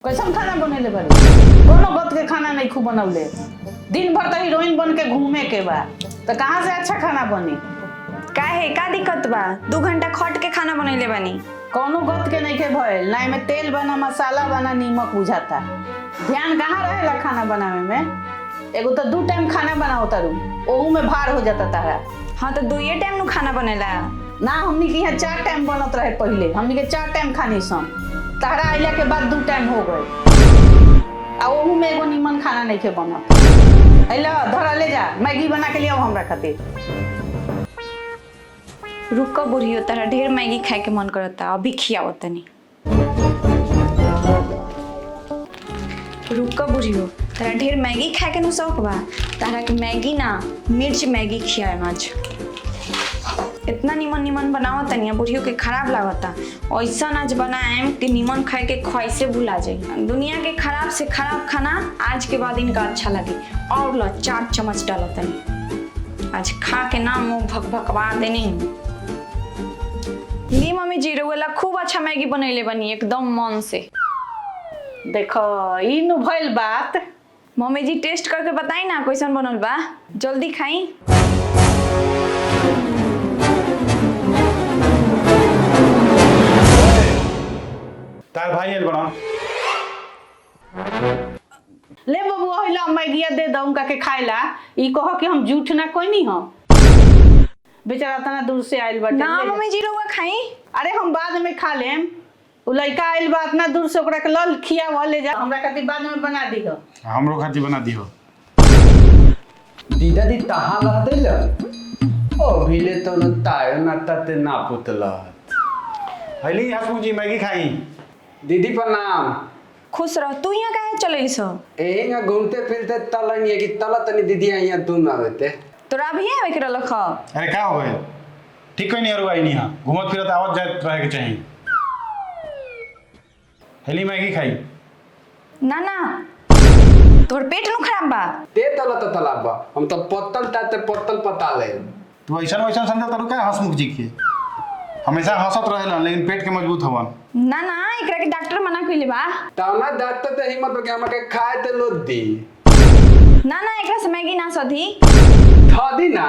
कैसन खाना बनेले बारी? कोनो गत के खाना नहीं खूब बनौले। दिन भर तो हीरोइन बन के घूमे के बा, तो कहाँ से अच्छा खाना बनी? काहे का दिक्कत बा? 2 घंटा खट के खाना बनैले बानी। कोनो गत के नहीं के भइल, ना में तेल बना, मसाला बना, नीमक बुझाता। ध्यान कहाँ रहेला खाना बनावे में? एगो तो 2 टाइम खाना बनाओ तारू, ओहू में भार हो जाता तारा। हाँ तो 2 टाइम नु खाना बनेला ना, हमनी के यहाँ 4 टाइम बनत रहे पहले। हमनी के 4 टाइम खानी सन, तारा आइला के बाद 2 टाइम हो गए। आ ओहू में एगो नीमन खाना नहीं के बनत। अइला धरा ले जा, मैगी बना के लियाओ हमरा खातिर। रुक का बुढ़ियो, तारा ढेर मैगी खाए के मन करता, अभी खियाओ तनी। रुक का बुढ़ियो, तारा ढेर मैगी खाए के नु शौक बा, तारा के मैगी ना मिर्च मैगी खियाए आज। इतना निमन बनावत तनिया बुढ़ियो के खराब लागता। ऐसा आज बनाएम कि निमन खाए के ख्वाहिशे भुला जाए। दुनिया के खराब से खराब खाना आज के बाद इनका अच्छा लगे। और लो 4 चम्मच डालो तनी, आज खा के ना मुंह भकभकवा देनी। ली मम्मी जी रउला खूब अच्छा मैगी बनैले बनी, एकदम मन से। देखो ई नु भइल बात। मम्मी जी टेस्ट करके बताई ना कैसन बनल बा, जल्दी खाई। तार भाई एल बना ले बबुआ होइला मैगिया दे दो उनका के खाइला। ई कहो कि हम झूठ ना कोई नहीं हम, बेचारा तना दूर से आइल बाटे। ना मम्मी जी रउआ खाई। अरे हम बाद में खा लेम। उ लइका आइल बा इतना दूर से, ओकरा के लल खियाव ले जा, हमरा खातिर बाद में बना दीहो। हमरो खातिर बना दियो। दीदा दी तहां लह दैल ओ भिले तो न ताय न तते ना पुतला। हली हसमु जी मैगी खाई। दीदी प्रणाम। खुश रह। तू यहाँ काहे चले सो? एंगा घूमते फिरते तलनी है कि तल तनी दीदी यहाँ दून आवेते। तोरा अभी आवे के रहल ख। अरे का हो गए? ठीक कोई नहीं और आई नहीं हां। घूमत फिरत आवत जात रहे के चाहिए। हली मैगी खाई। ना ना तोर पेट नु खराब बा। ते तल त तलाबा हम तो पत्तल ताते पत्तल पता ले। तू ऐसा वैसा समझ तारू का हसमुख जी के? हमेशा हंसत रहेला लेकिन पेट के मजबूत हवन। ना ना एकरा के डॉक्टर मना कइले बा। ताना दात त हिम्मत के हमके खाए ते लो दी। ना ना एकरा से मैगी ना सधी। थदी ना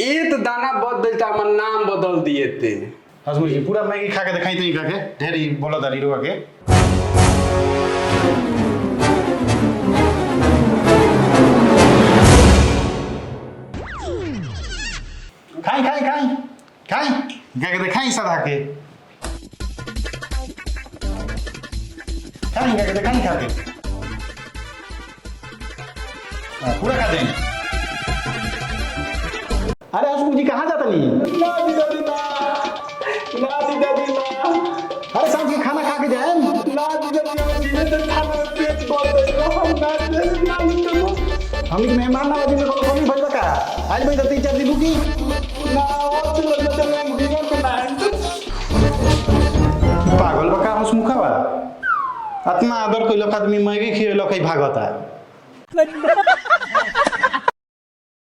एक दाना बदल त हमर नाम बदल दिए ते। हसमुख जी पूरा मैगी खा के दिखाई तो इनका के ढेरी बोला दाली रुआ के। खाई खाई खाई खाई क्या कहते खाई सदा के खाई क्या कहते खाई खा के पूरा खा दें। अरे हसमुख जी कहाँ जाता नहीं? ना दीदी ना अरे सांझ के खाना खा के जाए। ना दीदी तो खाना पेट भर दे हम ना हम एक मेहमान नवाजी में कोनो कमी भइल बा का? आज भाई 3-4 दिन रुकी ना और तो मतलब जीवन को ना पागल बा का हसमुखवा? इतना आदर कइलो आदमी मैगी खियलो कई भागता।